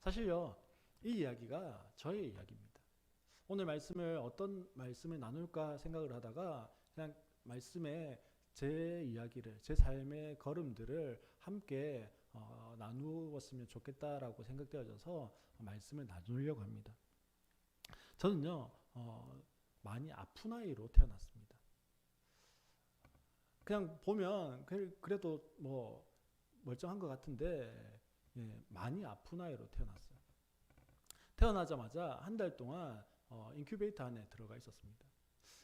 사실요, 이 이야기가 저의 이야기입니다. 오늘 말씀을 어떤 말씀을 나눌까 생각을 하다가 그냥 말씀에 제 이야기를, 제 삶의 걸음들을 함께 나누었으면 좋겠다라고 생각되어져서 말씀을 나누려고 합니다. 저는요, 많이 아픈 아이로 태어났습니다. 그냥 보면 그래도 뭐 멀쩡한 것 같은데, 예, 많이 아픈 아이로 태어났어요. 태어나자마자 한 달 동안 인큐베이터 안에 들어가 있었습니다.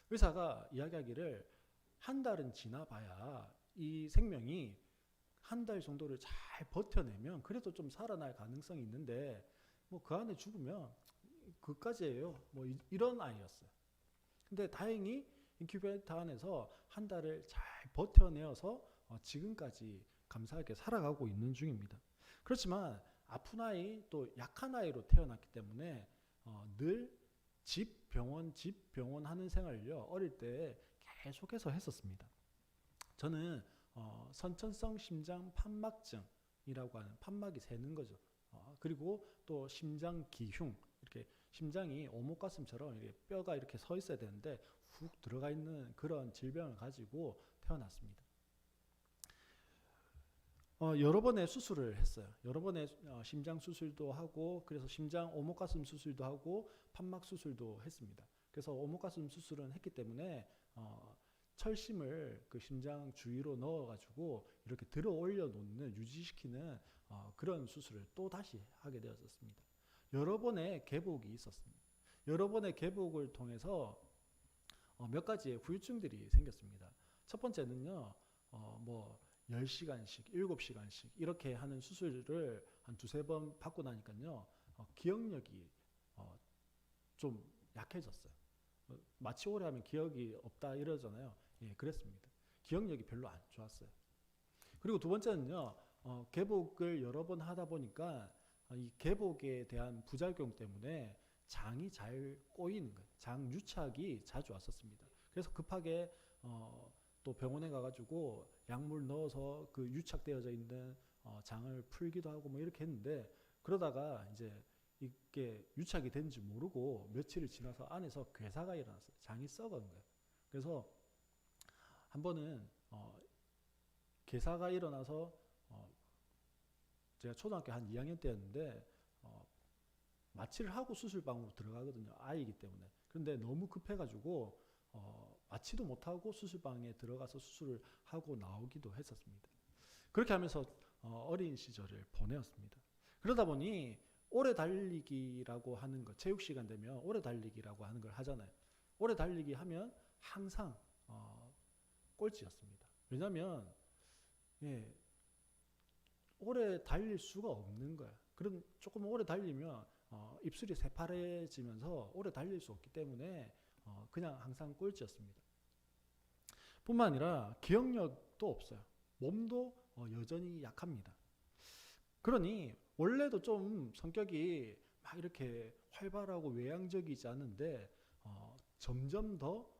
의사가 이야기하기를 한 달은 지나봐야 이 생명이 한 달 정도를 잘 버텨내면 그래도 좀 살아날 가능성이 있는데 뭐 그 안에 죽으면 그까지예요. 뭐 이런 아이였어요. 근데 다행히 인큐베이터 안에서 한 달을 잘 버텨내어서 지금까지 감사하게 살아가고 있는 중입니다. 그렇지만 아픈 아이 또 약한 아이로 태어났기 때문에 늘 집 병원 하는 생활을요 어릴 때 계속해서 했었습니다. 저는 선천성 심장 판막증이라고 하는 판막이 새는 거죠. 그리고 또 심장 기흉, 이렇게 심장이 오목가슴처럼 이렇게 뼈가 이렇게 서 있어야 되는데 훅 들어가 있는 그런 질병을 가지고 태어났습니다. 여러 번의 수술을 했어요. 여러 번의 심장 수술도 하고, 그래서 심장 오목가슴 수술도 하고, 판막 수술도 했습니다. 그래서 오목가슴 수술은 했기 때문에 철심을 그 심장 주위로 넣어가지고 이렇게 들어 올려 놓는, 유지시키는 그런 수술을 또 다시 하게 되었습니다. 여러 번의 개복이 있었습니다. 여러 번의 개복을 통해서 몇 가지의 후유증들이 생겼습니다. 첫 번째는요, 뭐 10시간씩, 7시간씩 이렇게 하는 수술을 한 두세 번 받고 나니까요, 기억력이 좀 약해졌어요. 마취 오래 하면 기억이 없다 이러잖아요. 예, 그랬습니다. 기억력이 별로 안 좋았어요. 그리고 두 번째는요, 개복을 여러 번 하다 보니까 이 개복에 대한 부작용 때문에 장이 잘 꼬이는 거예요. 장 유착이 자주 왔었습니다. 그래서 급하게 또 병원에 가가지고 약물 넣어서 그 유착되어져 있는 장을 풀기도 하고 뭐 이렇게 했는데, 그러다가 이제 이게 유착이 된지 모르고 며칠을 지나서 안에서 괴사가 일어났어요. 장이 썩은 거예요. 그래서 한 번은 괴사가 일어나서 제가 초등학교 한 2학년 때였는데 마취를 하고 수술방으로 들어가거든요. 아이이기 때문에. 그런데 너무 급해가지고 마취도 못하고 수술방에 들어가서 수술을 하고 나오기도 했었습니다. 그렇게 하면서 어린 시절을 보내었습니다. 그러다 보니 오래 달리기라고 하는 것, 체육 시간 되면 오래 달리기라고 하는 걸 하잖아요. 오래 달리기 하면 항상 꼴찌였습니다. 왜냐하면 예, 오래 달릴 수가 없는 거야. 그럼 조금 오래 달리면 입술이 새파래지면서 오래 달릴 수 없기 때문에 그냥 항상 꼴찌였습니다. 뿐만 아니라 기억력도 없어요. 몸도 여전히 약합니다. 그러니 원래도 좀 성격이 막 이렇게 활발하고 외향적이지 않은데 점점 더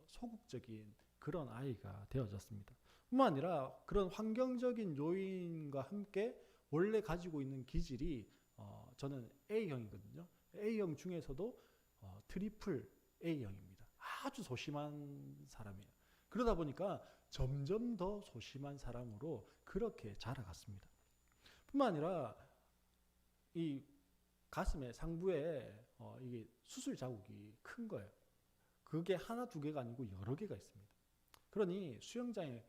소극적인 그런 아이가 되어졌습니다. 뿐만 아니라 그런 환경적인 요인과 함께 원래 가지고 있는 기질이 저는 A형이거든요. A형 중에서도 트리플 A형입니다. 아주 소심한 사람이에요. 그러다 보니까 점점 더 소심한 사람으로 그렇게 자라갔습니다. 뿐만 아니라 이 가슴의 상부에 이게 수술 자국이 큰 거예요. 그게 하나 두 개가 아니고 여러 개가 있습니다. 그러니 수영장에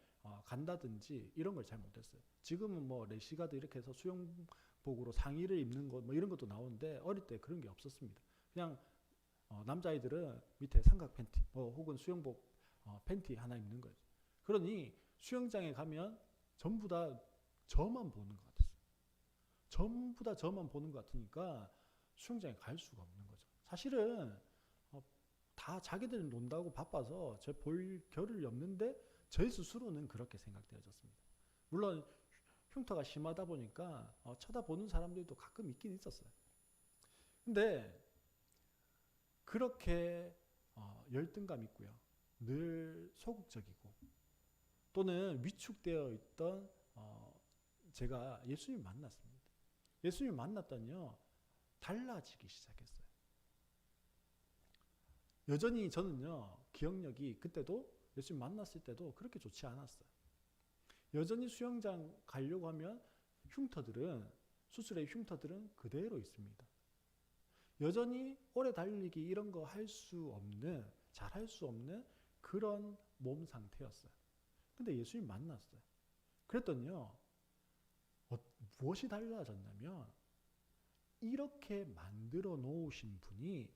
간다든지 이런 걸 잘 못했어요. 지금은 뭐 래시가드 이렇게 해서 수영복으로 상의를 입는 것 뭐 이런 것도 나오는데 어릴 때 그런 게 없었습니다. 그냥 남자아이들은 밑에 삼각 팬티 뭐 혹은 수영복 팬티 하나 입는 거예요. 그러니 수영장에 가면 전부 다 저만 보는 것 같았어요. 전부 다 저만 보는 것 같으니까 수영장에 갈 수가 없는 거죠. 사실은 다 자기들 논다고 바빠서 저 볼 겨를이 없는데 저 스스로는 그렇게 생각되어졌습니다. 물론 흉터가 심하다 보니까 쳐다보는 사람들도 가끔 있긴 있었어요. 근데 그렇게 열등감 있고요. 늘 소극적이고 또는 위축되어 있던 제가 예수님 만났습니다. 예수님을 만났더니요, 달라지기 시작했어요. 여전히 저는요, 기억력이 그때도 예수님 만났을 때도 그렇게 좋지 않았어요. 여전히 수영장 가려고 하면 수술의 흉터들은 그대로 있습니다. 여전히 오래 달리기 이런 거 잘 할 수 없는 그런 몸 상태였어요. 근데 예수님 만났어요. 그랬더니요, 무엇이 달라졌냐면, 이렇게 만들어 놓으신 분이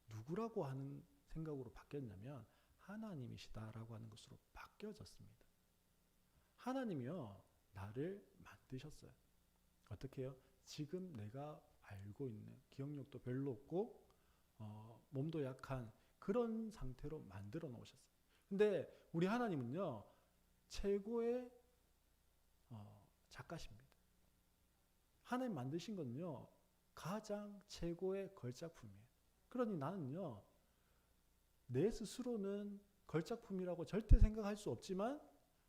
누구라고 하는 생각으로 바뀌었냐면 하나님이시다라고 하는 것으로 바뀌어졌습니다. 하나님이요, 나를 만드셨어요. 어떻게 해요? 지금 내가 알고 있는 기억력도 별로 없고 몸도 약한 그런 상태로 만들어 놓으셨어요. 근데 우리 하나님은요, 최고의 작가십니다. 하나님 만드신 건요, 가장 최고의 걸작품이에요. 그러니 나는요, 내 스스로는 걸작품이라고 절대 생각할 수 없지만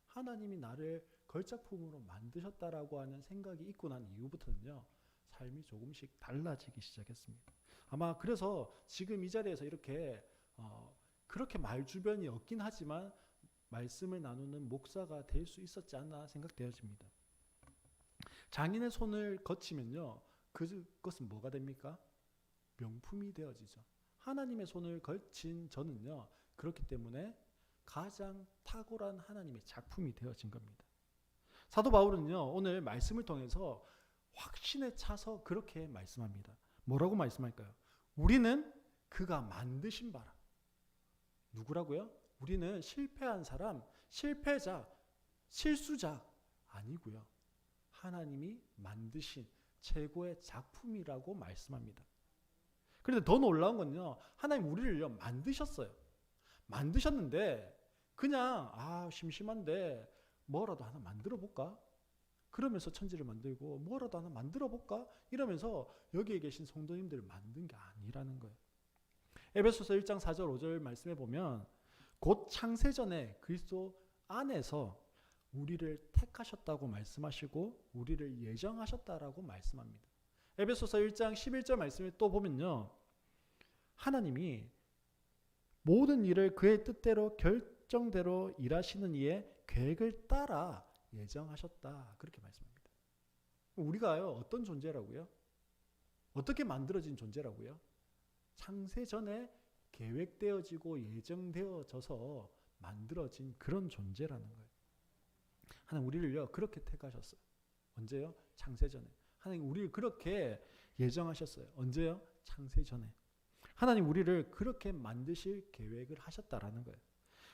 하나님이 나를 걸작품으로 만드셨다라고 하는 생각이 있고 난 이후부터는요, 삶이 조금씩 달라지기 시작했습니다. 아마 그래서 지금 이 자리에서 이렇게 그렇게 말 주변이 없긴 하지만 말씀을 나누는 목사가 될 수 있었지 않나 생각되어집니다. 장인의 손을 거치면요, 그것은 뭐가 됩니까? 명품이 되어지죠. 하나님의 손을 걸친 저는요, 그렇기 때문에 가장 탁월한 하나님의 작품이 되어진 겁니다. 사도 바울은요, 오늘 말씀을 통해서 확신에 차서 그렇게 말씀합니다. 뭐라고 말씀할까요? 우리는 그가 만드신 바라. 누구라고요? 우리는 실패한 사람, 실패자, 실수자 아니고요, 하나님이 만드신 최고의 작품이라고 말씀합니다. 그런데 더 놀라운 건요, 하나님 우리를요 만드셨어요. 만드셨는데 그냥 심심한데 뭐라도 하나 만들어 볼까? 그러면서 천지를 만들고 뭐라도 하나 만들어 볼까? 이러면서 여기에 계신 성도님들을 만든 게 아니라는 거예요. 에베소서 1장 4절 5절 말씀해 보면 곧 창세전에 그리스도 안에서 우리를 택하셨다고 말씀하시고 우리를 예정하셨다라고 말씀합니다. 에베소서 1장 11절 말씀을 또 보면요, 하나님이 모든 일을 그의 뜻대로 결정대로 일하시는 이의 계획을 따라 예정하셨다, 그렇게 말씀합니다. 우리가요, 어떤 존재라고요? 어떻게 만들어진 존재라고요? 창세 전에 계획되어지고 예정되어져서 만들어진 그런 존재라는 거예요. 하나님 우리를요 그렇게 택하셨어요. 언제요? 창세 전에. 하나님 우리를 그렇게 예정하셨어요. 언제요? 창세 전에. 하나님 우리를 그렇게 만드실 계획을 하셨다라는 거예요.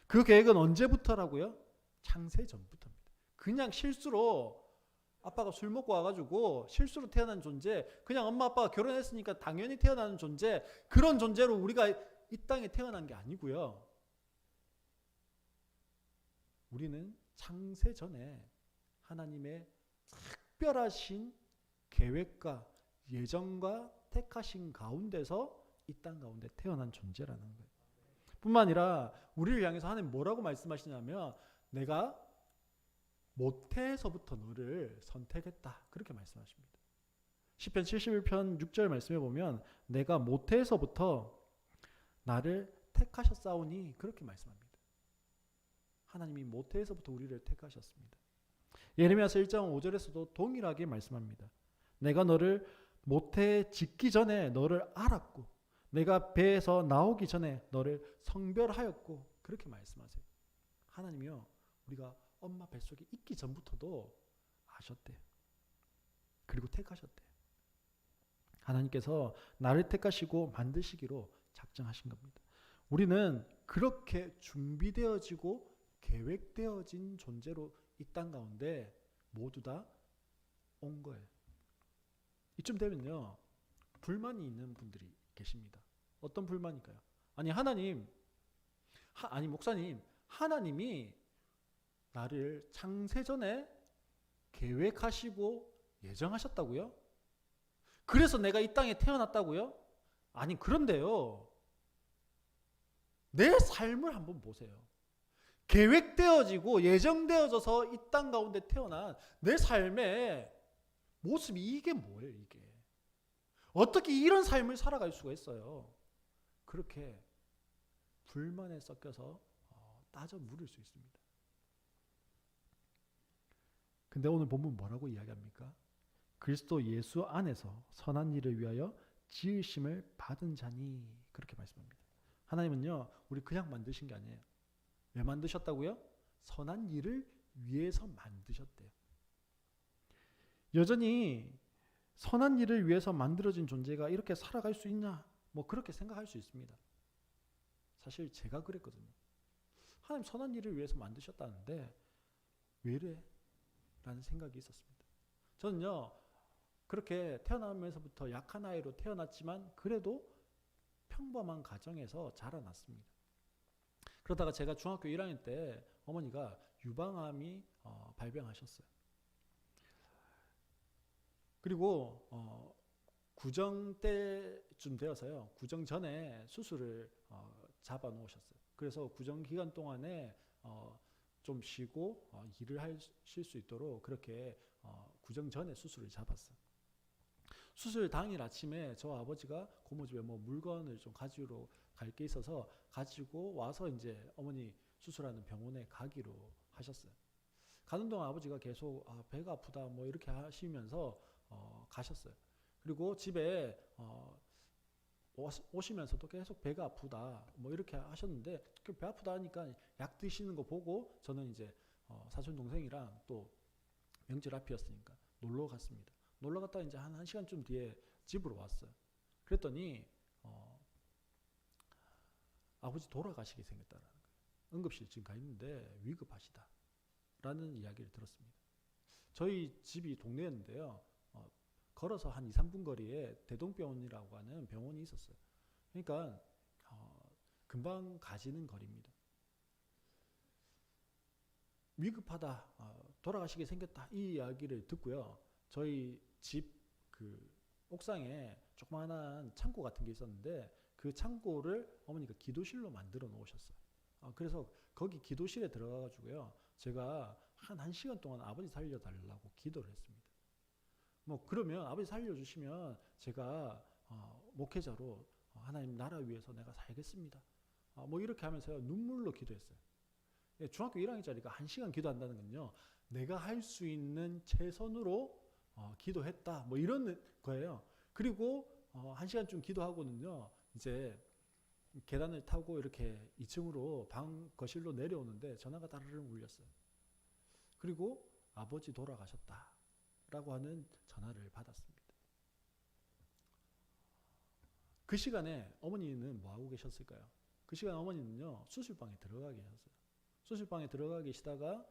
그 계획은 언제부터라고요? 창세 전부터입니다. 그냥 실수로 아빠가 술 먹고 와가지고 실수로 태어난 존재, 그냥 엄마 아빠가 결혼했으니까 당연히 태어나는 존재, 그런 존재로 우리가 이 땅에 태어난 게 아니고요. 우리는 창세 전에 하나님의 특별하신 계획과 예정과 택하신 가운데서 이 땅 가운데 태어난 존재라는 거예요. 뿐만 아니라 우리를 향해서 하나님 뭐라고 말씀하시냐면 내가 모태에서부터 너를 선택했다, 그렇게 말씀하십니다. 시편 71편 6절 말씀해 보면 내가 모태에서부터 나를 택하셨사오니, 그렇게 말씀합니다. 하나님이 모태에서부터 우리를 택하셨습니다. 예레미야서 1장 5절에서도 동일하게 말씀합니다. 내가 너를 모태에 짓기 전에 너를 알았고 내가 배에서 나오기 전에 너를 성별하였고, 그렇게 말씀하세요. 하나님이요 우리가 엄마 뱃속에 있기 전부터도 아셨대요. 그리고 택하셨대요. 하나님께서 나를 택하시고 만드시기로 작정하신 겁니다. 우리는 그렇게 준비되어지고 계획되어진 존재로 이 땅 가운데 모두 다 온 거예요. 이쯤 되면요 불만이 있는 분들이 계십니다. 어떤 불만일까요? 아니 하나님, 아니 목사님, 하나님이 나를 창세전에 계획하시고 예정하셨다고요? 그래서 내가 이 땅에 태어났다고요? 아니 그런데요, 내 삶을 한번 보세요. 계획되어지고 예정되어져서 이 땅 가운데 태어난 내 삶에 모습이 이게 뭐예요, 이게? 어떻게 이런 삶을 살아갈 수가 있어요? 그렇게 불만에 섞여서 따져 물을 수 있습니다. 근데 오늘 본문 뭐라고 이야기합니까? 그리스도 예수 안에서 선한 일을 위하여 지으심을 받은 자니, 그렇게 말씀합니다. 하나님은요, 우리 그냥 만드신 게 아니에요. 왜 만드셨다고요? 선한 일을 위해서 만드셨대요. 여전히 선한 일을 위해서 만들어진 존재가 이렇게 살아갈 수 있냐? 뭐 그렇게 생각할 수 있습니다. 사실 제가 그랬거든요. 하나님 선한 일을 위해서 만드셨다는데 왜 이래? 라는 생각이 있었습니다. 저는요, 그렇게 태어나면서부터 약한 아이로 태어났지만 그래도 평범한 가정에서 자라났습니다. 그러다가 제가 중학교 1학년 때 어머니가 유방암이 발병하셨어요. 그리고 구정 때쯤 되어서요, 구정 전에 수술을 잡아 놓으셨어요. 그래서 구정 기간 동안에 좀 쉬고 일을 하실 수 있도록 그렇게 구정 전에 수술을 잡았어요. 수술 당일 아침에 저 아버지가 고모집에 뭐 물건을 좀 가지러 갈 게 있어서 가지고 와서 이제 어머니 수술하는 병원에 가기로 하셨어요. 가는 동안 아버지가 계속 배가 아프다 뭐 이렇게 하시면서 가셨어요. 그리고 집에 오시면서도 계속 배가 아프다 뭐 이렇게 하셨는데, 배 아프다 하니까 약 드시는 거 보고 저는 이제 사촌 동생이랑 또 명절 앞이었으니까 놀러 갔습니다. 놀러 갔다가 이제 한 1시간쯤 뒤에 집으로 왔어요. 그랬더니 아버지 돌아가시게 생겼다라는 거예요. 응급실 지금 가 있는데 위급하시다 라는 이야기를 들었습니다. 저희 집이 동네였는데요, 걸어서 한 2, 3분 거리에 대동병원이라고 하는 병원이 있었어요. 그러니까 금방 가지는 거리입니다. 위급하다, 돌아가시게 생겼다, 이 이야기를 듣고요, 저희 집 그 옥상에 조그마한 창고 같은 게 있었는데 그 창고를 어머니가 기도실로 만들어 놓으셨어요. 그래서 거기 기도실에 들어가가지고요, 제가 한 1시간 동안 아버지 살려달라고 기도를 했습니다. 뭐 그러면 아버지 살려주시면 제가 목회자로 하나님 나라 위해서 내가 살겠습니다. 뭐 이렇게 하면서요, 눈물로 기도했어요. 중학교 1학년짜리가 1시간 기도한다는 건요, 내가 할 수 있는 최선으로 기도했다 뭐 이런 거예요. 그리고 1시간쯤 기도하고는요, 이제 계단을 타고 이렇게 2층으로 거실로 내려오는데 전화가 따르릉 울렸어요. 그리고 아버지 돌아가셨다 라고 하는 전화를 받았습니다. 그 시간에 어머니는 뭐 하고 계셨을까요? 그 시간에 어머니는요, 수술방에 들어가 계셨어요. 수술방에 들어가 계시다가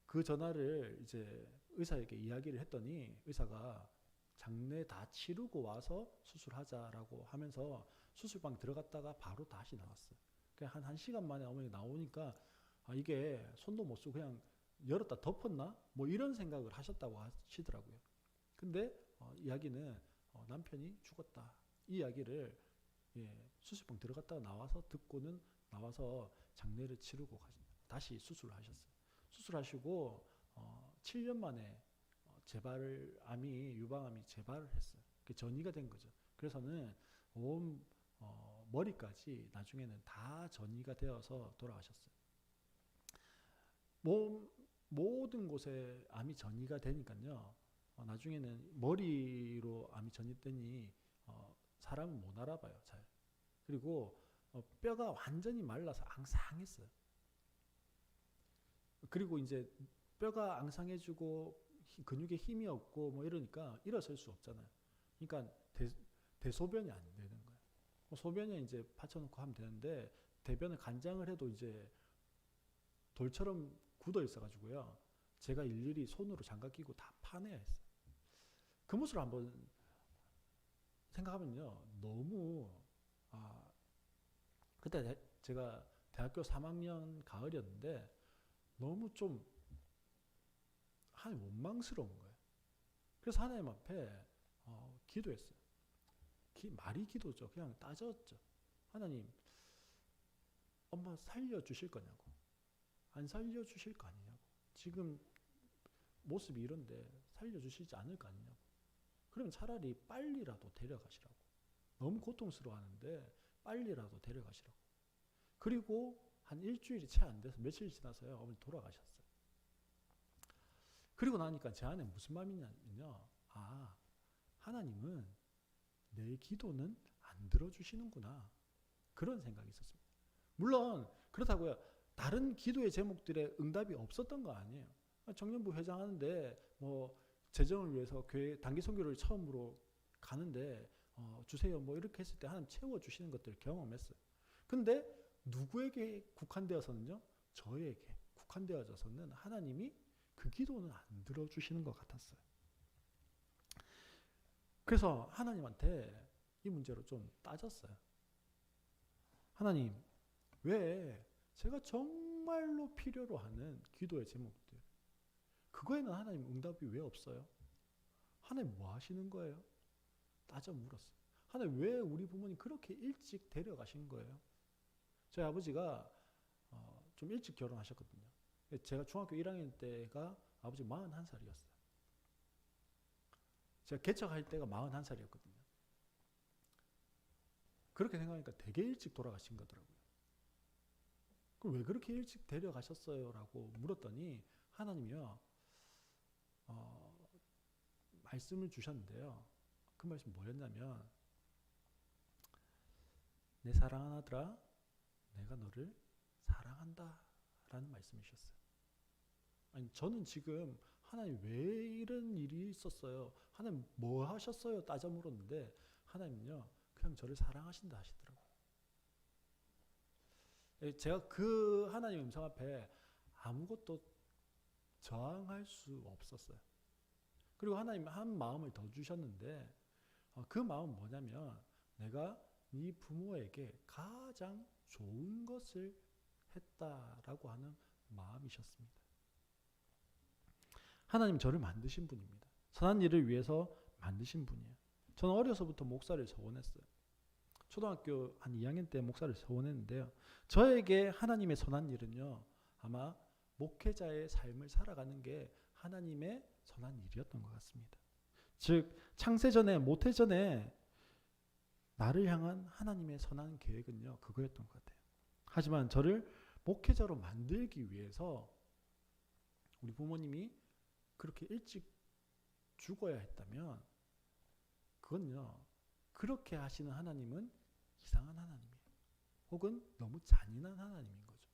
그 전화를 이제 의사에게 이야기를 했더니 의사가 장례 다 치르고 와서 수술하자라고 하면서 수술방 들어갔다가 바로 다시 나왔어요. 한 1시간 만에 어머니 나오니까 이게 손도 못 쓰고 그냥 열었다 덮었나? 뭐 이런 생각을 하셨다고 하시더라고요. 근데 이야기는 남편이 죽었다, 이 이야기를 수술방 들어갔다가 나와서 듣고는 나와서 장례를 치르고 다시 수술을 하셨어요. 수술하시고 7년 만에 유방암이 재발을 했어요. 전이가 된 거죠. 그래서는 온 머리까지 나중에는 다 전이가 되어서 돌아가셨어요. 몸 모든 곳에 암이 전이가 되니까요, 나중에는 머리로 암이 전이되니 사람은 못 알아봐요, 잘. 그리고 뼈가 완전히 말라서 앙상했어요. 그리고 이제 뼈가 앙상해지고 근육에 힘이 없고 뭐 이러니까 일어설 수 없잖아요. 그러니까 대소변이 안 되는 거예요. 소변에 이제 받쳐놓고 하면 되는데 대변을 간장을 해도 이제 돌처럼 굳어 있어가지고요, 제가 일일이 손으로 장갑 끼고 다 파내야 했어요. 그 모습을 한번 생각하면요, 너무 그때 제가 대학교 3학년 가을이었는데 너무 좀 하나님 원망스러운 거예요. 그래서 하나님 앞에 기도했어요. 말이 기도죠. 그냥 따졌죠. 하나님, 엄마 살려주실 거냐고, 안 살려주실 거 아니냐고. 지금 모습이 이런데 살려주시지 않을 거 아니냐고. 그럼 차라리 빨리라도 데려가시라고. 너무 고통스러워하는데 빨리라도 데려가시라고. 그리고 한 일주일이 채 안 돼서 며칠 지나서요, 어머니 돌아가셨어요. 그리고 나니까 제 안에 무슨 마음이냐면요, 아, 하나님은 내 기도는 안 들어주시는구나, 그런 생각이 있었습니다. 물론 그렇다고요, 다른 기도의 제목들에 응답이 없었던 거 아니에요. 청년부 회장하는데 뭐 재정을 위해서 교회 단기 선교를 처음으로 가는데 주세요 뭐 이렇게 했을 때 하나님 채워주시는 것들을 경험했어요. 근데 누구에게 국한되어서는요, 저에게 국한되어져서는 하나님이 그 기도는 안 들어주시는 것 같았어요. 그래서 하나님한테 이 문제로 좀 따졌어요. 하나님, 왜 제가 정말로 필요로 하는 기도의 제목들, 그거에는 하나님 응답이 왜 없어요? 하나님 뭐 하시는 거예요? 따져 물었어요. 하나님 왜 우리 부모님 그렇게 일찍 데려가신 거예요? 저희 아버지가 좀 일찍 결혼하셨거든요. 제가 중학교 1학년 때가 아버지 41살이었어요. 제가 개척할 때가 41살이었거든요. 그렇게 생각하니까 되게 일찍 돌아가신 거더라고요. 그럼 왜 그렇게 일찍 데려가셨어요? 라고 물었더니 하나님이요, 말씀을 주셨는데요. 그 말씀 뭐였냐면, 내 사랑하는 아들아, 내가 너를 사랑한다 라는 말씀이셨어요. 아니, 저는 지금 하나님 왜 이런 일이 있었어요? 하나님 뭐 하셨어요? 따져 물었는데 하나님은요, 그냥 저를 사랑하신다 하시더라고요. 제가 그 하나님 음성 앞에 아무것도 저항할 수 없었어요. 그리고 하나님 한 마음을 더 주셨는데 그 마음은 뭐냐면, 내가 네 부모에게 가장 좋은 것을 했다라고 하는 마음이셨습니다. 하나님 저를 만드신 분입니다. 선한 일을 위해서 만드신 분이에요. 저는 어려서부터 목사를 서원했어요. 초등학교 한 2학년 때 목사를 서원했는데요. 저에게 하나님의 선한 일은요, 아마 목회자의 삶을 살아가는 게 하나님의 선한 일이었던 것 같습니다. 즉 창세전에 모태전에 나를 향한 하나님의 선한 계획은요, 그거였던 것 같아요. 하지만 저를 목회자로 만들기 위해서 우리 부모님이 그렇게 일찍 죽어야 했다면, 그건요, 그렇게 하시는 하나님은 이상한 하나님이에요. 혹은 너무 잔인한 하나님인 거죠.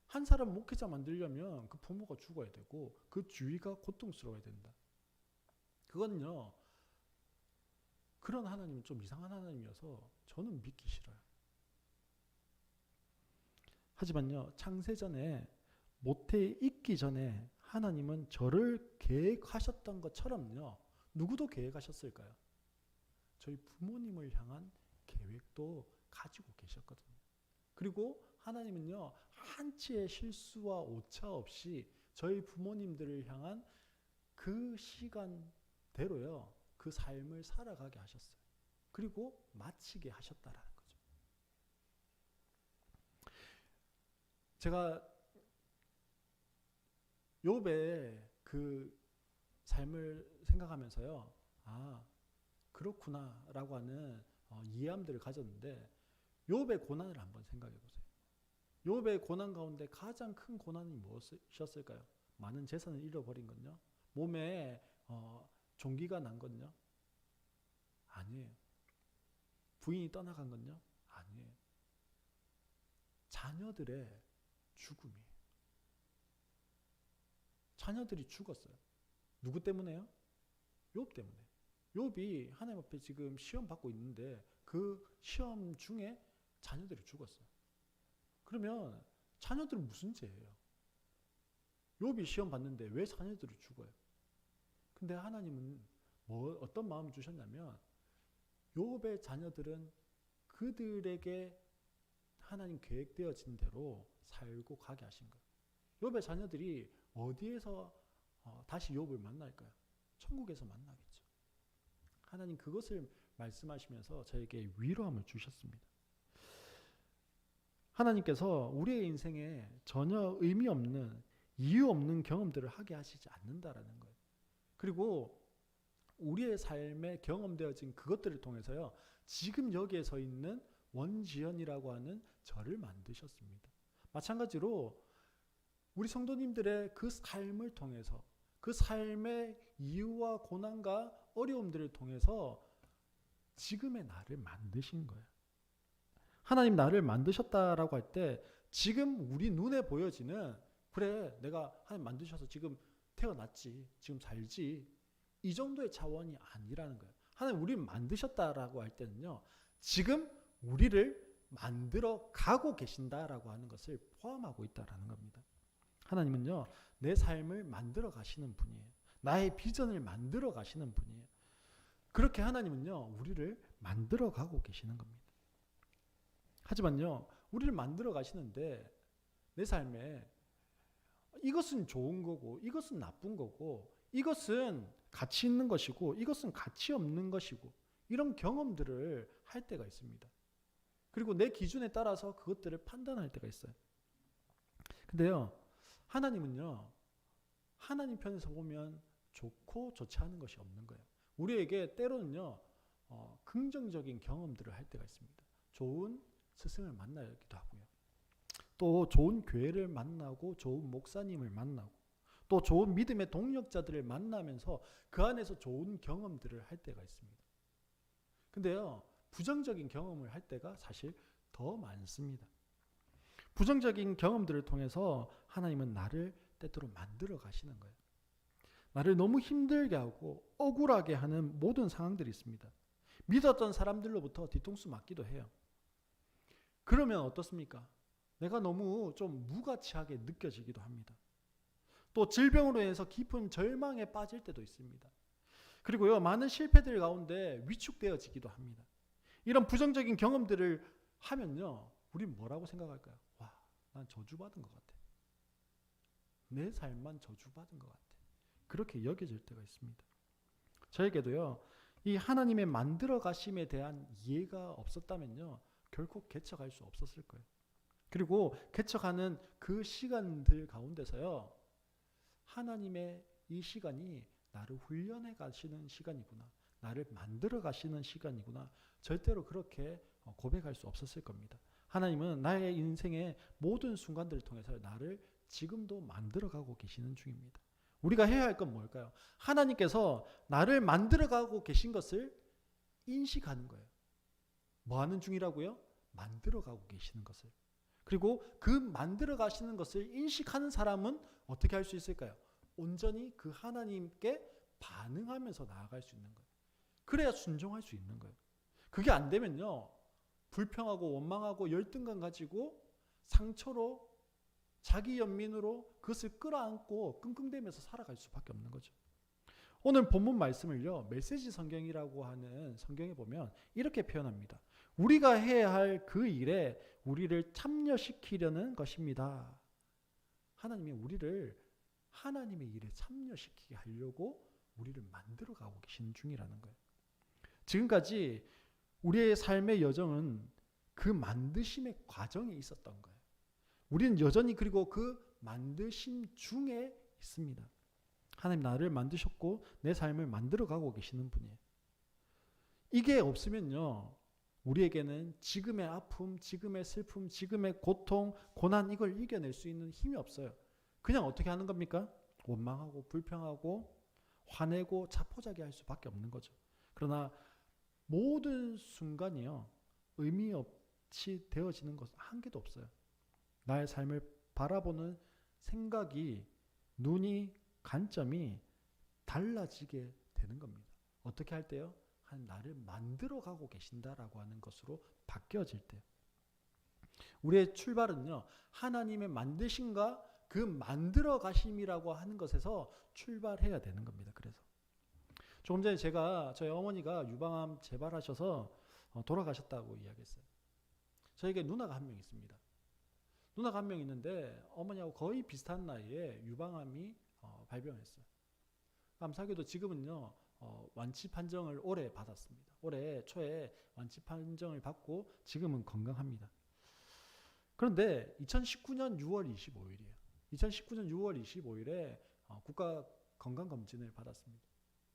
한 사람 목회자 만들려면 그 부모가 죽어야 되고 그 주위가 고통스러워야 된다. 그건요, 그런 하나님은 좀 이상한 하나님이어서 저는 믿기 싫어요. 하지만요, 창세전에 모태에 있기 전에 하나님은 저를 계획하셨던 것처럼요, 누구도 계획하셨을까요? 저희 부모님을 향한 계획도 가지고 계셨거든요. 그리고 하나님은요, 한치의 실수와 오차 없이 저희 부모님들을 향한 그 시간대로요, 그 삶을 살아가게 하셨어요. 그리고 마치게 하셨다라는 거죠. 제가 욥의 그 삶을 생각하면서요, 아, 그렇구나라고 하는 이해함들을 가졌는데, 욥의 고난을 한번 생각해 보세요. 욥의 고난 가운데 가장 큰 고난이 무엇이었을까요? 많은 재산을 잃어버린 건요? 몸에 종기가 난 건요? 아니에요. 부인이 떠나간 건요? 아니에요. 자녀들의 죽음이에요. 자녀들이 죽었어요. 누구 때문에요? 욥 때문에. 욥이 하나님 앞에 지금 시험 받고 있는데 그 시험 중에 자녀들이 죽었어요. 그러면 자녀들은 무슨 죄예요? 욥이 시험 받는데 왜 자녀들이 죽어요? 근데 하나님은 어떤 마음을 주셨냐면, 욥의 자녀들은 그들에게 하나님 계획되어진 대로 살고 가게 하신 거예요. 욥의 자녀들이 어디에서 다시 욥을 만날까요? 천국에서 만나겠죠. 하나님 그것을 말씀하시면서 저에게 위로함을 주셨습니다. 하나님께서 우리의 인생에 전혀 의미 없는 이유 없는 경험들을 하게 하시지 않는다라는 거예요. 그리고 우리의 삶에 경험되어진 그것들을 통해서요, 지금 여기에 서 있는 원지연이라고 하는 저를 만드셨습니다. 마찬가지로 우리 성도님들의 그 삶을 통해서, 그 삶의 이유와 고난과 어려움들을 통해서 지금의 나를 만드신 거예요. 하나님 나를 만드셨다라고 할 때 지금 우리 눈에 보여지는, 그래 내가 하나님 만드셔서 지금 태어났지, 지금 살지, 이 정도의 차원이 아니라는 거예요. 하나님 우리를 만드셨다라고 할 때는요, 지금 우리를 만들어 가고 계신다라고 하는 것을 포함하고 있다라는 겁니다. 하나님은요, 내 삶을 만들어 가시는 분이에요. 나의 비전을 만들어 가시는 분이에요. 그렇게 하나님은요, 우리를 만들어 가고 계시는 겁니다. 하지만요, 우리를 만들어 가시는데 내 삶에 이것은 좋은 거고, 이것은 나쁜 거고, 이것은 가치 있는 것이고, 이것은 가치 없는 것이고, 이런 경험들을 할 때가 있습니다. 그리고 내 기준에 따라서 그것들을 판단할 때가 있어요. 근데요, 하나님은요, 하나님 편에서 보면 좋고 좋지 않은 것이 없는 거예요. 우리에게 때로는요, 긍정적인 경험들을 할 때가 있습니다. 좋은 스승을 만나기도 하고요. 또 좋은 교회를 만나고, 좋은 목사님을 만나고, 또 좋은 믿음의 동력자들을 만나면서 그 안에서 좋은 경험들을 할 때가 있습니다. 근데요, 부정적인 경험을 할 때가 사실 더 많습니다. 부정적인 경험들을 통해서 하나님은 나를 때때로 만들어 가시는 거예요. 나를 너무 힘들게 하고 억울하게 하는 모든 상황들이 있습니다. 믿었던 사람들로부터 뒤통수 맞기도 해요. 그러면 어떻습니까? 내가 너무 좀 무가치하게 느껴지기도 합니다. 또 질병으로 인해서 깊은 절망에 빠질 때도 있습니다. 그리고요, 많은 실패들 가운데 위축되어지기도 합니다. 이런 부정적인 경험들을 하면요, 우린 뭐라고 생각할까요? 와, 난 저주받은 것 같아. 내 삶만 저주받은 것 같아. 그렇게 여겨질 때가 있습니다. 저에게도요, 이 하나님의 만들어 가심에 대한 이해가 없었다면요, 결코 개척할 수 없었을 거예요. 그리고 개척하는 그 시간들 가운데서요, 하나님의 이 시간이 나를 훈련해 가시는 시간이구나, 나를 만들어 가시는 시간이구나, 절대로 그렇게 고백할 수 없었을 겁니다. 하나님은 나의 인생의 모든 순간들을 통해서 나를 지금도 만들어 가고 계시는 중입니다. 우리가 해야 할 건 뭘까요? 하나님께서 나를 만들어 가고 계신 것을 인식하는 거예요. 뭐 하는 중이라고요? 만들어 가고 계시는 것을. 그리고 그 만들어 가시는 것을 인식하는 사람은 어떻게 할 수 있을까요? 온전히 그 하나님께 반응하면서 나아갈 수 있는 거예요. 그래야 순종할 수 있는 거예요. 그게 안 되면요, 불평하고 원망하고 열등감 가지고 상처로, 자기 연민으로 그것을 끌어안고 끙끙대면서 살아갈 수밖에 없는 거죠. 오늘 본문 말씀을요, 메시지 성경이라고 하는 성경에 보면 이렇게 표현합니다. 우리가 해야 할 그 일에 우리를 참여시키려는 것입니다. 하나님이 우리를 하나님의 일에 참여시키게 하려고 우리를 만들어가고 계시는 중이라는 거예요. 지금까지 우리의 삶의 여정은 그 만드심의 과정에 있었던 거예요. 우리는 여전히 그리고 그 만드심 중에 있습니다. 하나님 나를 만드셨고 내 삶을 만들어가고 계시는 분이에요. 이게 없으면요, 우리에게는 지금의 아픔, 지금의 슬픔, 지금의 고통, 고난, 이걸 이겨낼 수 있는 힘이 없어요. 그냥 어떻게 하는 겁니까? 원망하고 불평하고 화내고 자포자기할 수밖에 없는 거죠. 그러나 모든 순간이요, 의미 없이 되어지는 것은 한 개도 없어요. 나의 삶을 바라보는 생각이, 눈이, 관점이 달라지게 되는 겁니다. 어떻게 할 때요? 나를 만들어가고 계신다라고 하는 것으로 바뀌어질 때, 우리의 출발은요, 하나님의 만드심과 그 만들어 가심이라고 하는 것에서 출발해야 되는 겁니다. 그래서 조금 전에 제가 저희 어머니가 유방암 재발하셔서 돌아가셨다고 이야기했어요. 저에게 누나가 한 명 있습니다. 누나가 한 명 있는데 어머니하고 거의 비슷한 나이에 유방암이 발병했어요. 감사하게도 지금은요, 완치 판정을 올해 받았습니다. 올해 초에 완치 판정을 받고 지금은 건강합니다. 그런데 2019년 6월 25일이에요. 2019년 6월 25일에 국가 건강검진을 받았습니다.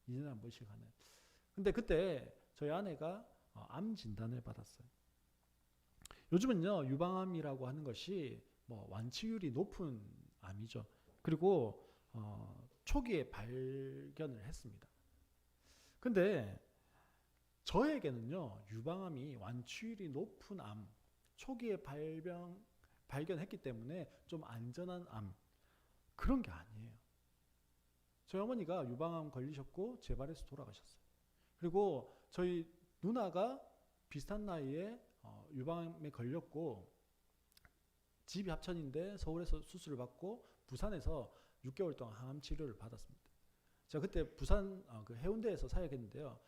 2년에 한 번씩 하는. 근데 그때 저희 아내가 암 진단을 받았어요. 요즘은요, 유방암이라고 하는 것이 뭐 완치율이 높은 암이죠. 그리고 초기에 발견을 했습니다. 근데 저에게는요, 유방암이 완치율이 높은 암, 초기에 발견했기 때문에 좀 안전한 암, 그런 게 아니에요. 저희 어머니가 유방암 걸리셨고 재발해서 돌아가셨어요. 그리고 저희 누나가 비슷한 나이에 유방암에 걸렸고 집이 합천인데 서울에서 수술을 받고 부산에서 6개월 동안 항암 치료를 받았습니다. 제가 그때 부산 그 해운대에서 사역했는데요.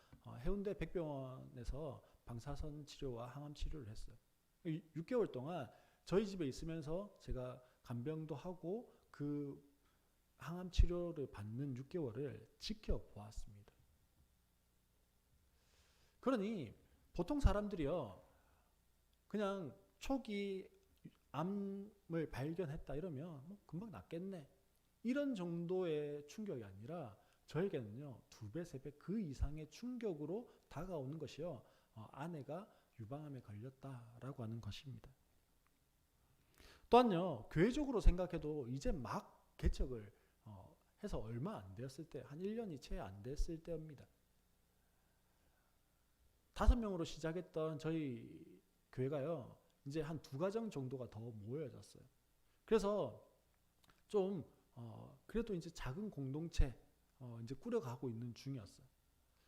해운대 백병원에서 방사선 치료와 항암 치료를 했어요. 6개월 동안 저희 집에 있으면서 제가 간병도 하고 그 항암 치료를 받는 6개월을 지켜보았습니다. 그러니 보통 사람들이요, 그냥 초기 암을 발견했다 이러면 뭐 금방 낫겠네, 이런 정도의 충격이 아니라 저에게는요 2배, 3배 그 이상의 충격으로 다가오는 것이요, 아내가 유방암에 걸렸다라고 하는 것입니다. 또한요, 교회적으로 생각해도 이제 막 개척을 해서 얼마 안 되었을 때, 한 1년이 채 안 됐을 때입니다. 5명으로 시작했던 저희 교회가요, 이제 한 2가정 정도가 더 모여졌어요. 그래서 좀 그래도 이제 작은 공동체 이제 꾸려가고 있는 중이었어요.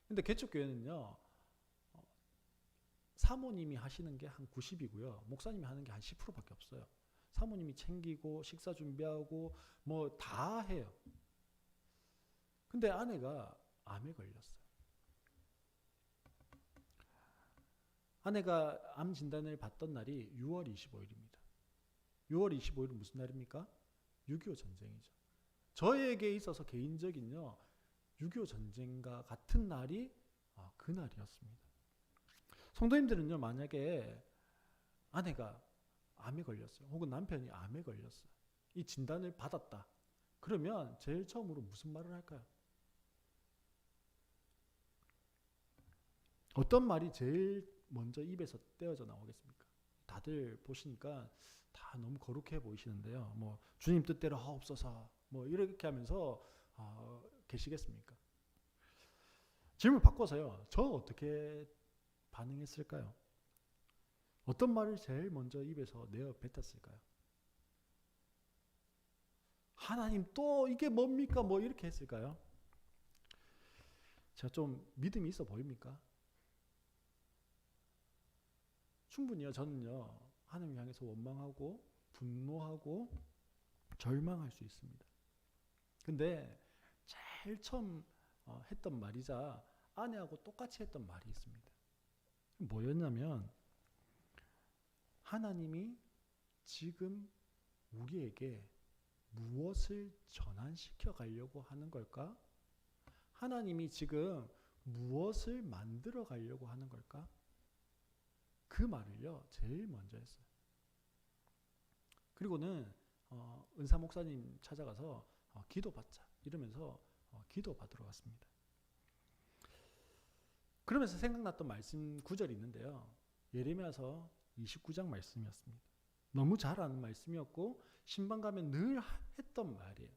근데 개척교회는요, 사모님이 하시는 게 한 90이고요. 목사님이 하는 게 한 10%밖에 없어요. 사모님이 챙기고 식사 준비하고 뭐 다 해요. 근데 아내가 암에 걸렸어요. 아내가 암 진단을 받던 날이 6월 25일입니다. 6월 25일은 무슨 날입니까? 6.25 전쟁이죠. 저에게 있어서 개인적인요, 6.25 전쟁과 같은 날이 그날이었습니다. 성도님들은요, 만약에 아내가 암에 걸렸어요, 혹은 남편이 암에 걸렸어요, 이 진단을 받았다, 그러면 제일 처음으로 무슨 말을 할까요? 어떤 말이 제일 먼저 입에서 떼어져 나오겠습니까? 다들 보시니까 다 너무 거룩해 보이시는데요. 뭐 주님 뜻대로 하옵소서 뭐 이렇게 하면서 계시겠습니까? 질문 바꿔서요, 저 어떻게 반응했을까요? 어떤 말을 제일 먼저 입에서 내어 뱉었을까요? 하나님 또 이게 뭡니까? 뭐 이렇게 했을까요? 제가 좀 믿음이 있어 보입니까? 충분히요, 저는요, 하나님 향해서 원망하고 분노하고 절망할 수 있습니다. 근데 제일 처음 했던 말이자 아내하고 똑같이 했던 말이 있습니다. 뭐였냐면, 하나님이 지금 우리에게 무엇을 전환시켜 가려고 하는 걸까? 하나님이 지금 무엇을 만들어 가려고 하는 걸까? 그 말을요, 제일 먼저 했어요. 그리고는 은사 목사님 찾아가서 기도받자 이러면서 기도받으러 갔습니다. 그러면서 생각났던 말씀 구절이 있는데요, 예레미야서 29장 말씀이었습니다. 너무 잘 아는 말씀이었고 신방 가면 늘 했던 말이에요.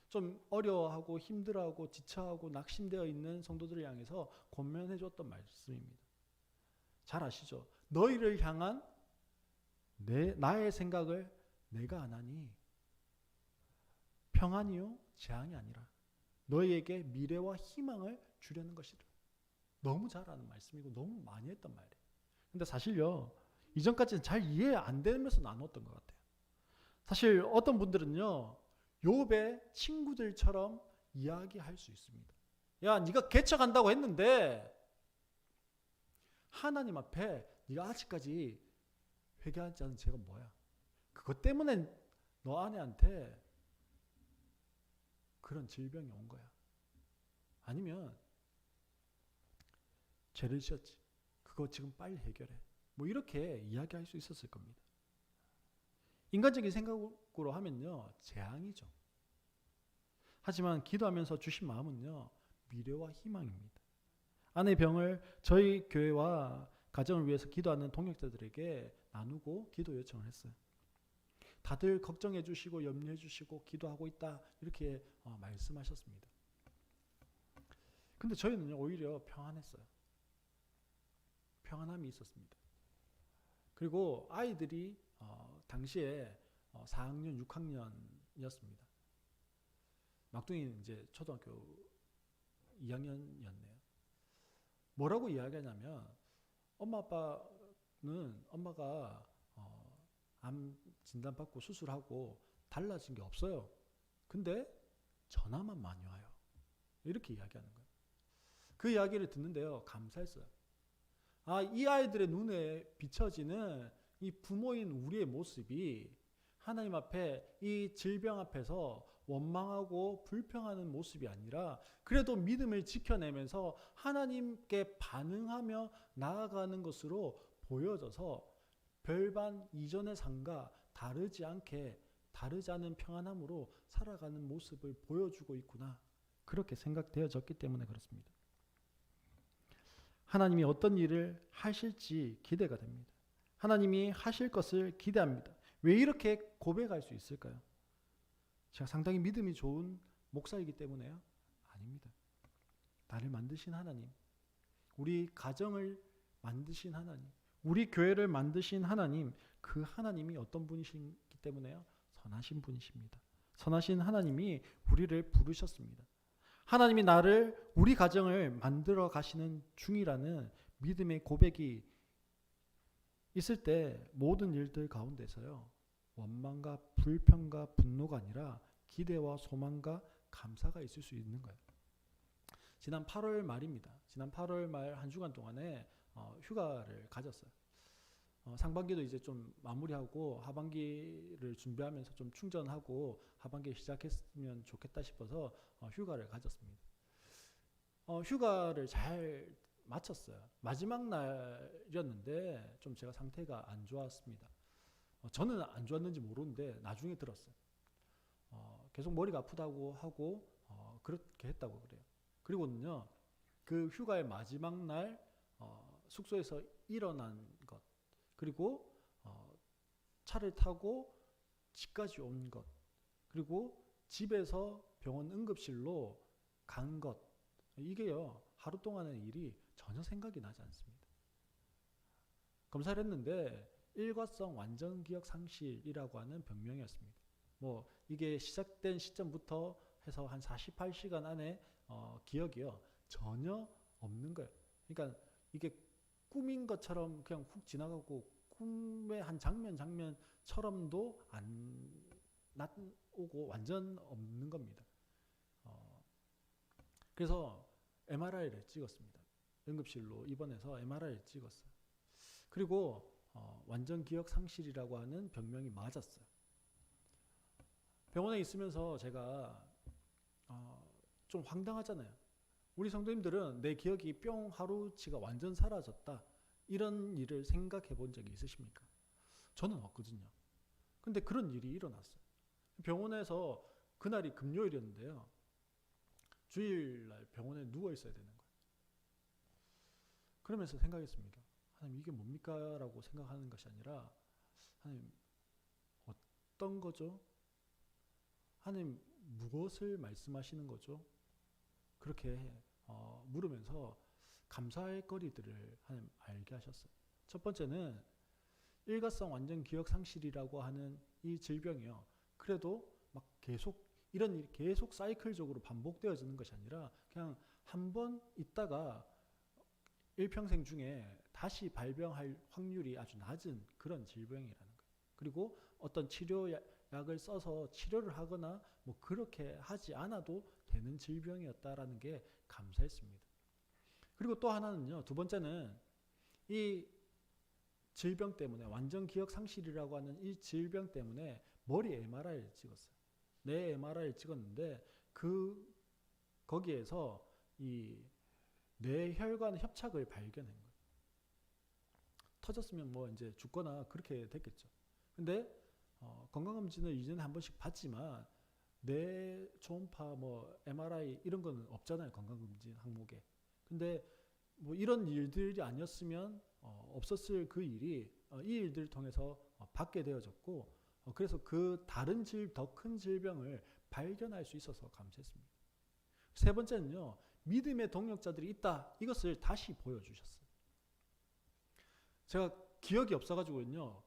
좀 어려워하고 힘들어하고 지쳐하고 낙심되어 있는 성도들을 향해서 권면해 줬던 말씀입니다. 잘 아시죠? 너희를 향한 나의 생각을 내가 안 하니 평안이요 재앙이 아니라 너희에게 미래와 희망을 주려는 것이라. 너무 잘 아는 말씀이고 너무 많이 했던 말이에요. 근데 사실요, 이전까지는 잘 이해 안 되면서 나눴던 것 같아요. 사실 어떤 분들은요, 욥의 친구들처럼 이야기할 수 있습니다. 야, 네가 개척한다고 했는데 하나님 앞에 네가 아직까지 회개하지 않은 죄가 뭐야? 그것 때문에 너 아내한테 그런 질병이 온 거야. 아니면 죄를 지었지, 그거 지금 빨리 해결해. 뭐 이렇게 이야기할 수 있었을 겁니다. 인간적인 생각으로 하면요, 재앙이죠. 하지만 기도하면서 주신 마음은요, 미래와 희망입니다. 아내의 병을 저희 교회와 가정을 위해서 기도하는 동역자들에게 나누고 기도 요청을 했어요. 다들 걱정해 주시고 염려해 주시고 기도하고 있다 이렇게 말씀하셨습니다. 근데 저희는 오히려 평안했어요. 평안함이 있었습니다. 그리고 아이들이 당시에 4학년, 6학년이었습니다. 막둥이는 이제 초등학교 2학년이었네요. 뭐라고 이야기하냐면 엄마 아빠는 엄마가 암 진단받고 수술하고 달라진 게 없어요. 근데 전화만 많이 와요. 이렇게 이야기하는 거예요. 그 이야기를 듣는데요, 감사했어요. 이 아이들의 눈에 비춰지는 이 부모인 우리의 모습이 하나님 앞에 이 질병 앞에서 원망하고 불평하는 모습이 아니라 그래도 믿음을 지켜내면서 하나님께 반응하며 나아가는 것으로 보여져서 별반 이전의 삶과 다르지 않은 평안함으로 살아가는 모습을 보여주고 있구나. 그렇게 생각되어졌기 때문에 그렇습니다. 하나님이 어떤 일을 하실지 기대가 됩니다. 하나님이 하실 것을 기대합니다. 왜 이렇게 고백할 수 있을까요? 제가 상당히 믿음이 좋은 목사이기 때문에요? 아닙니다. 나를 만드신 하나님, 우리 가정을 만드신 하나님, 우리 교회를 만드신 하나님, 그 하나님이 어떤 분이시기 때문에요? 선하신 분이십니다. 선하신 하나님이 우리를 부르셨습니다. 하나님이 우리 가정을 만들어 가시는 중이라는 믿음의 고백이 있을 때 모든 일들 가운데서요, 원망과 불평과 분노가 아니라 기대와 소망과 감사가 있을 수 있는 거예요. 지난 8월 말입니다. 지난 8월 말 한 주간 동안에 휴가를 가졌어요. 상반기도 이제 좀 마무리하고 하반기를 준비하면서 좀 충전하고 하반기에 시작했으면 좋겠다 싶어서 휴가를 가졌습니다. 휴가를 잘 마쳤어요. 마지막 날이었는데 좀 제가 상태가 안 좋았습니다. 저는 안 좋았는지 모르는데 나중에 들었어요. 계속 머리가 아프다고 하고 그렇게 했다고 그래요. 그리고는요, 그 휴가의 마지막 날 숙소에서 일어난 것, 그리고 차를 타고 집까지 온 것, 그리고 집에서 병원 응급실로 간 것, 이게요, 하루 동안의 일이 전혀 생각이 나지 않습니다. 검사를 했는데 일과성 완전 기억 상실이라고 하는 병명이었습니다. 이게 시작된 시점부터 해서 한 48시간 안에 기억이요, 전혀 없는 거예요. 그러니까 이게 꿈인 것처럼 그냥 훅 지나가고 꿈의 한 장면처럼도 안 나오고 완전 없는 겁니다. 그래서 MRI를 찍었습니다. 응급실로 입원해서 MRI를 찍었어요. 그리고 완전 기억 상실이라고 하는 병명이 맞았어요. 병원에 있으면서 제가 좀 황당하잖아요. 우리 성도님들은 내 기억이 뿅 하루치가 완전 사라졌다, 이런 일을 생각해 본 적이 있으십니까? 저는 없거든요. 근데 그런 일이 일어났어요. 병원에서 그날이 금요일이었는데요, 주일날 병원에 누워 있어야 되는 거예요. 그러면서 생각했습니다. 하나님, 이게 뭡니까? 라고 생각하는 것이 아니라, 하나님, 어떤 거죠? 하나님, 무엇을 말씀하시는 거죠? 그렇게 물으면서 감사할 거리들을 하나님 알게 하셨어요. 첫 번째는 일과성 완전 기억 상실이라고 하는 이 질병이요, 그래도 막 계속 이런 일이 계속 사이클적으로 반복되어지는 것이 아니라 그냥 한 번 있다가 일평생 중에 다시 발병할 확률이 아주 낮은 그런 질병이라는 거예요. 그리고 어떤 치료약을 써서 치료를 하거나 그렇게 하지 않아도 되는 질병이었다라는 게 감사했습니다. 그리고 또 하나는요, 두 번째는 이 질병 때문에, 완전 기억 상실이라고 하는 이 질병 때문에 머리 MRI를 찍었어요. 뇌 MRI를 찍었는데 거기에서 이 뇌혈관 협착을 발견한 거예요. 터졌으면 이제 죽거나 그렇게 됐겠죠. 근데 건강검진을 이전에 한 번씩 받지만 뇌 초음파 뭐 MRI 이런 거는 없잖아요. 건강검진 항목에. 근데 뭐 이런 일들이 아니었으면 없었을 그 일이 이 일들을 통해서 받게 되어졌고 그래서 그 다른 더 큰 질병을 발견할 수 있어서 감사했습니다. 세 번째는요. 믿음의 동력자들이 있다. 이것을 다시 보여주셨어요. 제가 기억이 없어가지고요.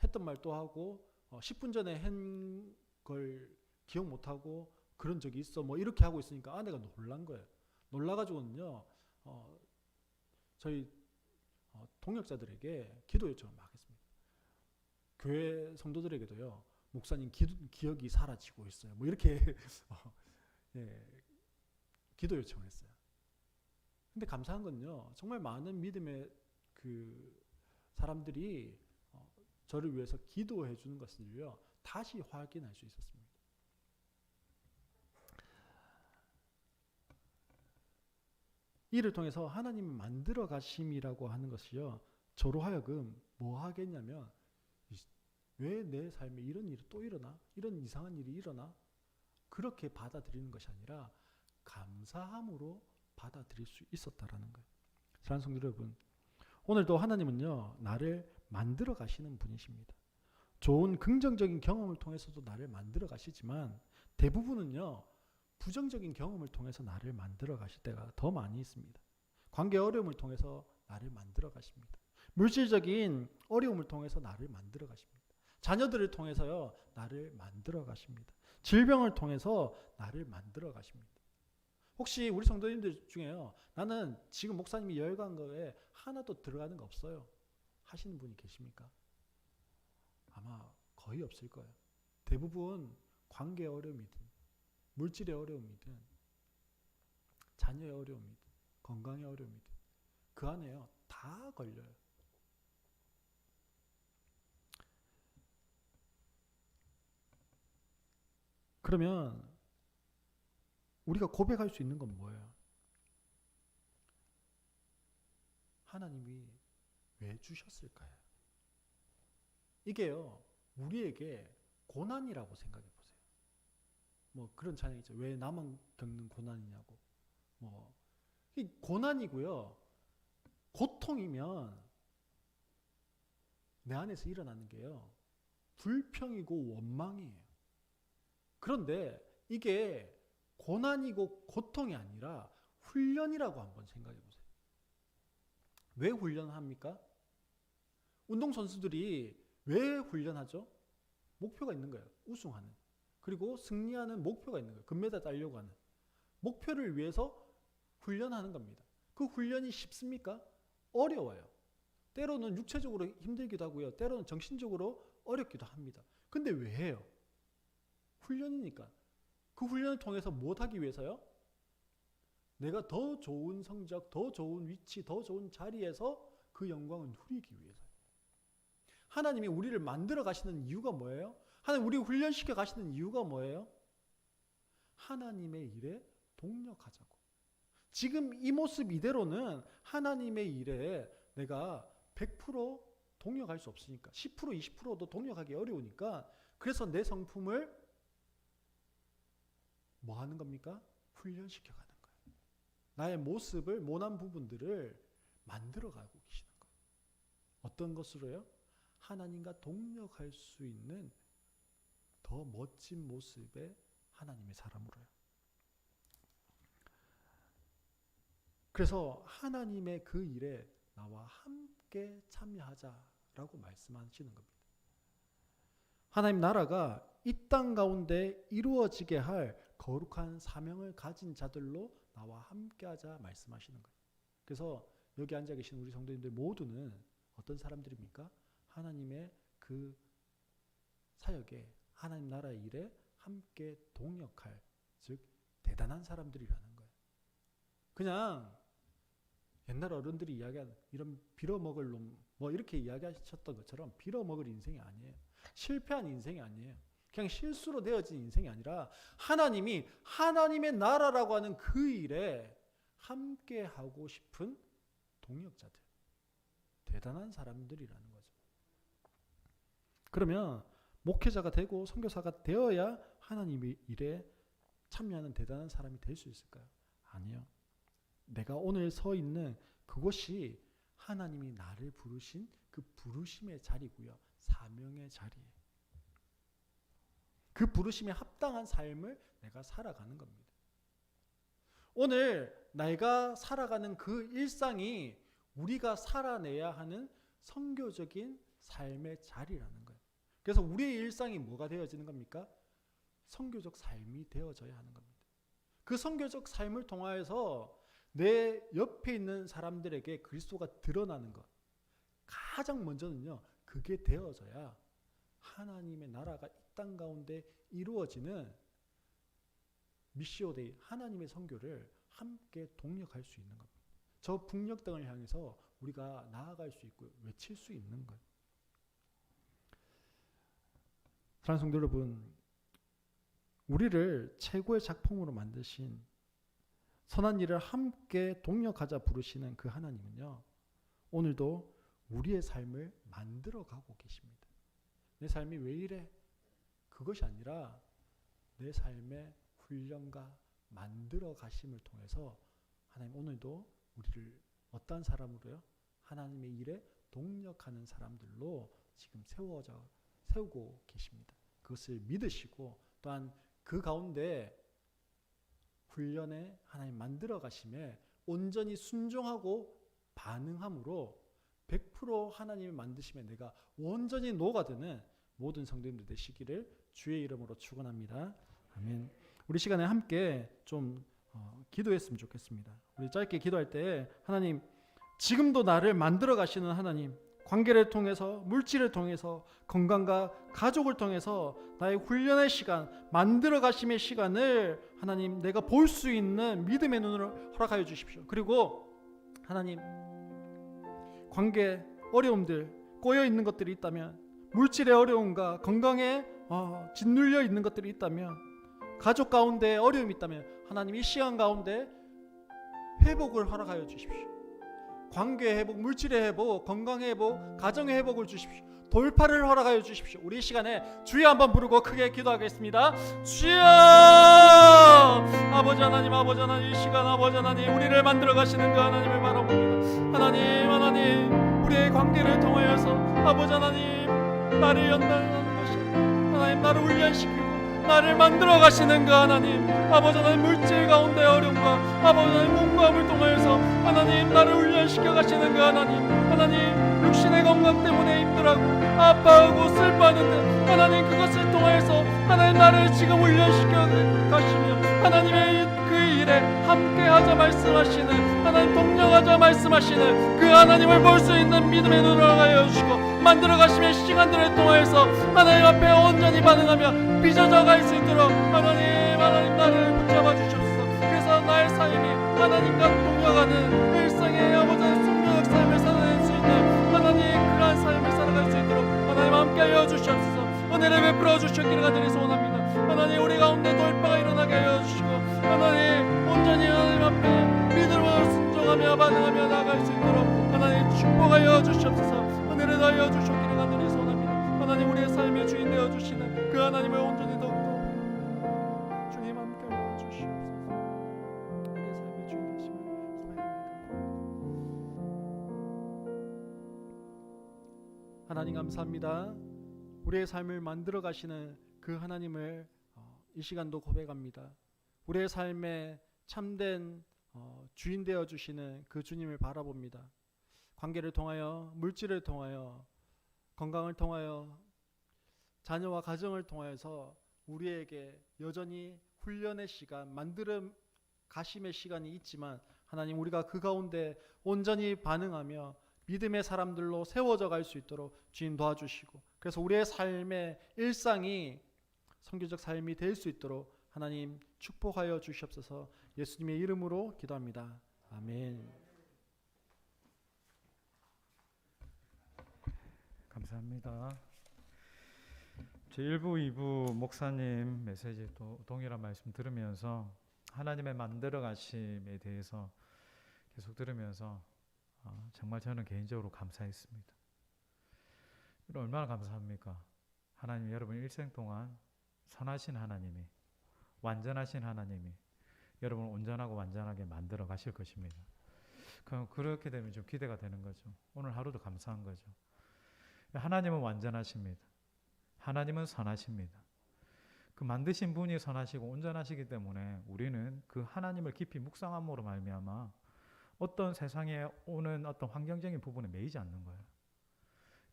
했던 말 또 하고 10분 전에 한 걸 기억 못하고 그런 적이 있어. 뭐 이렇게 하고 있으니까 아내가 놀란 거예요. 놀라가지고는요. 저희 동역자들에게 기도 요청을 막 했습니다. 교회 성도들에게도요. 목사님 기억이 사라지고 있어요. 뭐 이렇게 예, 기도 요청을 했어요. 근데 감사한 건요. 정말 많은 믿음의 그 사람들이 저를 위해서 기도해 주는 것을요. 다시 확인할 수 있었습니다. 이를 통해서 하나님을 만들어 가심이라고 하는 것이요. 저로 하여금 뭐 하겠냐면 왜 내 삶에 이런 일이 또 일어나? 이런 이상한 일이 일어나? 그렇게 받아들이는 것이 아니라 감사함으로 받아들일 수 있었다라는 거예요. 사랑하는 성도 여러분, 오늘도 하나님은요. 나를 만들어 가시는 분이십니다. 좋은 긍정적인 경험을 통해서도 나를 만들어 가시지만 대부분은요. 부정적인 경험을 통해서 나를 만들어 가실 때가 더 많이 있습니다. 관계 어려움을 통해서 나를 만들어 가십니다. 물질적인 어려움을 통해서 나를 만들어 가십니다. 자녀들을 통해서요. 나를 만들어 가십니다. 질병을 통해서 나를 만들어 가십니다. 혹시 우리 성도님들 중에요. 나는 지금 목사님이 열거한 거에 하나도 들어가는 거 없어요. 하시는 분이 계십니까? 아마 거의 없을 거예요. 대부분 관계 어려움이든 물질의 어려움이든 자녀의 어려움이든 건강의 어려움이든 그 안에요. 다 걸려요. 그러면 우리가 고백할 수 있는 건 뭐예요? 하나님이 왜 주셨을까요? 이게요. 우리에게 고난이라고 생각해 보세요. 뭐 그런 찬양이 있죠. 왜 나만 겪는 고난이냐고. 뭐 이 고난이고요. 고통이면 내 안에서 일어나는 게요. 불평이고 원망이에요. 그런데 이게 고난이고 고통이 아니라 훈련이라고 한번 생각해 보세요. 왜 훈련합니까? 운동선수들이 왜 훈련하죠? 목표가 있는 거예요. 우승하는. 그리고 승리하는 목표가 있는 거예요. 금메달 따려고 하는. 목표를 위해서 훈련하는 겁니다. 그 훈련이 쉽습니까? 어려워요. 때로는 육체적으로 힘들기도 하고요. 때로는 정신적으로 어렵기도 합니다. 근데 왜 해요? 훈련이니까. 그 훈련을 통해서 무엇하기 위해서요? 내가 더 좋은 성적, 더 좋은 위치, 더 좋은 자리에서 그 영광을 누리기 위해서요. 하나님이 우리를 만들어 가시는 이유가 뭐예요? 하나님 우리를 훈련시켜 가시는 이유가 뭐예요? 하나님의 일에 동력하자고. 지금 이 모습 이대로는 하나님의 일에 내가 100% 동력할 수 없으니까 10% 20%도 동력하기 어려우니까 그래서 내 성품을 뭐 하는 겁니까? 훈련시켜 가는 거예요. 나의 모습을 모난 부분들을 만들어 가고 계시는 거예요. 어떤 것으로요? 하나님과 동력할 수 있는 더 멋진 모습의 하나님의 사람으로요. 그래서 하나님의 그 일에 나와 함께 참여하자라고 말씀하시는 겁니다. 하나님 나라가 이 땅 가운데 이루어지게 할 거룩한 사명을 가진 자들로 나와 함께하자 말씀하시는 거예요. 그래서 여기 앉아 계신 우리 성도님들 모두는 어떤 사람들입니까? 하나님의 그 사역에 하나님 나라의 일에 함께 동역할 즉 대단한 사람들이라는 거예요. 그냥 옛날 어른들이 이야기하는 이런 빌어먹을 놈 뭐 이렇게 이야기하셨던 것처럼 빌어먹을 인생이 아니에요. 실패한 인생이 아니에요. 그냥 실수로 되어진 인생이 아니라 하나님이 하나님의 나라라고 하는 그 일에 함께 하고 싶은 동역자들. 대단한 사람들이라는 거죠. 그러면 목회자가 되고 선교사가 되어야 하나님의 일에 참여하는 대단한 사람이 될 수 있을까요? 아니요. 내가 오늘 서 있는 그곳이 하나님이 나를 부르신 그 부르심의 자리고요. 사명의 자리예요. 그 부르심에 합당한 삶을 내가 살아가는 겁니다. 오늘 내가 살아가는 그 일상이 우리가 살아내야 하는 선교적인 삶의 자리라는 거예요. 그래서 우리의 일상이 뭐가 되어지는 겁니까? 선교적 삶이 되어져야 하는 겁니다. 그 선교적 삶을 통하여서 내 옆에 있는 사람들에게 그리스도가 드러나는 것, 가장 먼저는요, 그게 되어져야 하나님의 나라가 이 땅 가운데 이루어지는 미시오데이, 하나님의 선교를 함께 동력할 수 있는 겁니다. 저 북녘땅을 향해서 우리가 나아갈 수 있고 외칠 수 있는 거예요. 사랑하는 성도 여러분, 우리를 최고의 작품으로 만드신, 선한 일을 함께 동력하자 부르시는 그 하나님은요, 오늘도 우리의 삶을 만들어가고 계십니다. 내 삶이 왜 이래? 그것이 아니라 내 삶의 훈련과 만들어 가심을 통해서 하나님 오늘도 우리를 어떤 사람으로요? 하나님의 일에 동력하는 사람들로 지금 세우고 계십니다. 그것을 믿으시고 또한 그 가운데 훈련에 하나님 만들어 가심에 온전히 순종하고 반응함으로 100% 하나님이 만드심에 내가 온전히 녹아드는 모든 성도님들 되시기를 주의 이름으로 축원합니다. 아멘. 우리 시간에 함께 좀 기도했으면 좋겠습니다. 우리 짧게 기도할 때 하나님, 지금도 나를 만들어 가시는 하나님, 관계를 통해서, 물질을 통해서, 건강과 가족을 통해서 나의 훈련의 시간, 만들어 가심의 시간을 하나님 내가 볼 수 있는 믿음의 눈을 허락하여 주십시오. 그리고 하나님, 관계 어려움들, 꼬여 있는 것들이 있다면, 물질의 어려움과 건강에 짓눌려 있는 것들이 있다면, 가족 가운데 어려움이 있다면 하나님 이 시간 가운데 회복을 허락하여 주십시오. 관계의 회복, 물질의 회복, 건강의 회복, 가정의 회복을 주십시오. 돌파를 허락하여 주십시오. 우리 이 시간에 주여 한번 부르고 크게 기도하겠습니다. 주여! 아버지 하나님, 아버지 하나님, 이 시간 아버지 하나님, 우리를 만들어 가시는 그 하나님을 바라봅니다. 하나님, 우리의 관계를 통하여서 아버지 하나님, 나를 연단하는 것이 하나님, 나를 훈련시키고 나를 만들어 가시는 그 하나님, 아버지 하나님, 물질 가운데 어려움과 아버지 하나님 몸과함을 통하여서 하나님 나를 훈련시켜 가시는 그 하나님, 육신의 건강 때문에 힘들어하고 아파하고 슬퍼하는데 하나님 그것을 통하여서 하나님 나를 지금 훈련시켜 가시며 하나님의 그 일에 함께하자 말씀하시는 하나님, 동력하자 말씀하시는 그 하나님을 볼 수 있는 믿음의 눈을 하여 주시고 만들어 가시는 시간들을 통하여서 하나님 앞에 온전히 반응하며 빚어져 갈 수 있도록 하나님 나를 붙잡아 주셨소. 그래서 나의 삶이 하나님과 동력하는 일상의 아버지 성령적 삶을 살아낼 수 있는 하나님 그러한 삶을 살아갈 수 있도록 하나님 함께하여 주시옵소서. 은혜를 베풀어 주셨기를 간절히 소원합니다. 하나님 우리 가운데 돌파가 일어나게 하여 주시고 하나님 온전히 하나님 앞에 믿음으로 순종하며 반응하며 나아갈 수 있도록 하나님 축복하여 주시옵소서. 은혜를 하여 주셨기를 간절히 소원합니다. 하나님 우리의 삶의 주인 되어 주시는 그 하나님을 온전히 더욱더 주님 함께하여 주시옵소서. 우리의 삶의 주인 되심을 고백합니다. 하나님 감사합니다. 우리의 삶을 만들어 가시는 그 하나님을 이 시간도 고백합니다. 우리의 삶에 참된 주인 되어 주시는 그 주님을 바라봅니다. 관계를 통하여, 물질을 통하여, 건강을 통하여, 자녀와 가정을 통하여서 우리에게 여전히 훈련의 시간, 만들어 가심의 시간이 있지만 하나님 우리가 그 가운데 온전히 반응하며 믿음의 사람들로 세워져 갈 수 있도록 주님 도와주시고, 그래서 우리의 삶의 일상이 선교적 삶이 될 수 있도록 하나님 축복하여 주시옵소서. 예수님의 이름으로 기도합니다. 아멘. 감사합니다. 제1부, 2부 목사님 메시지도 동일한 말씀 들으면서 하나님의 만들어 가심에 대해서 계속 들으면서 정말 저는 개인적으로 감사했습니다. 얼마나 감사합니까? 하나님 여러분 일생 동안 선하신 하나님이, 완전하신 하나님이 여러분을 온전하고 완전하게 만들어 가실 것입니다. 그럼 그렇게 되면 좀 기대가 되는 거죠. 오늘 하루도 감사한 거죠. 하나님은 완전하십니다. 하나님은 선하십니다. 그 만드신 분이 선하시고 온전하시기 때문에 우리는 그 하나님을 깊이 묵상함으로 말미암아 어떤 세상에 오는 어떤 환경적인 부분에 매이지 않는 거예요.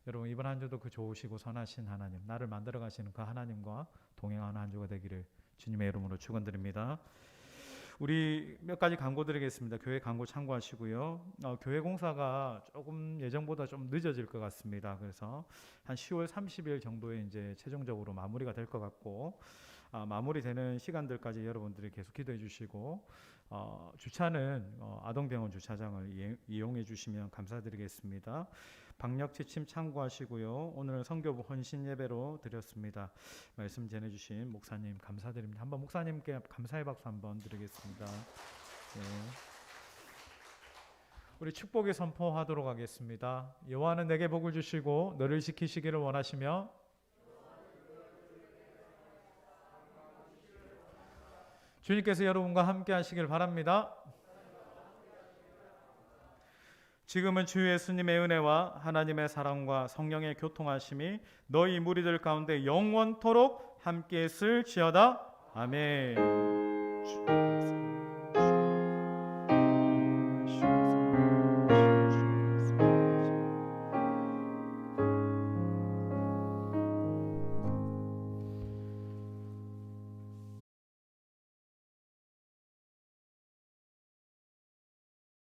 여러분 이번 한 주도 그 좋으시고 선하신 하나님, 나를 만들어 가시는 그 하나님과 동행하는 한 주가 되기를 주님의 이름으로 축원드립니다. 우리 몇 가지 광고 드리겠습니다. 교회 광고 참고하시고요. 교회 공사가 조금 예정보다 좀 늦어질 것 같습니다. 그래서 한 10월 30일 정도에 이제 최종적으로 마무리가 될 것 같고, 마무리되는 시간들까지 여러분들이 계속 기도해 주시고, 주차는 아동병원 주차장을 이용해 주시면 감사드리겠습니다. 방역 지침 참고하시고요. 오늘은 성교부 헌신 예배로 드렸습니다. 말씀 전해주신 목사님 감사드립니다. 한번 목사님께 감사의 박수 한번 드리겠습니다. 네. 우리 축복의 선포하도록 하겠습니다. 여호와는 내게 복을 주시고 너를 지키시기를 원하시며 주님께서 여러분과 함께 하시길 바랍니다. 지금은 주 예수님의 은혜와 하나님의 사랑과 성령의 교통하심이 너희 무리들 가운데 영원토록 함께 있을지어다. 아멘.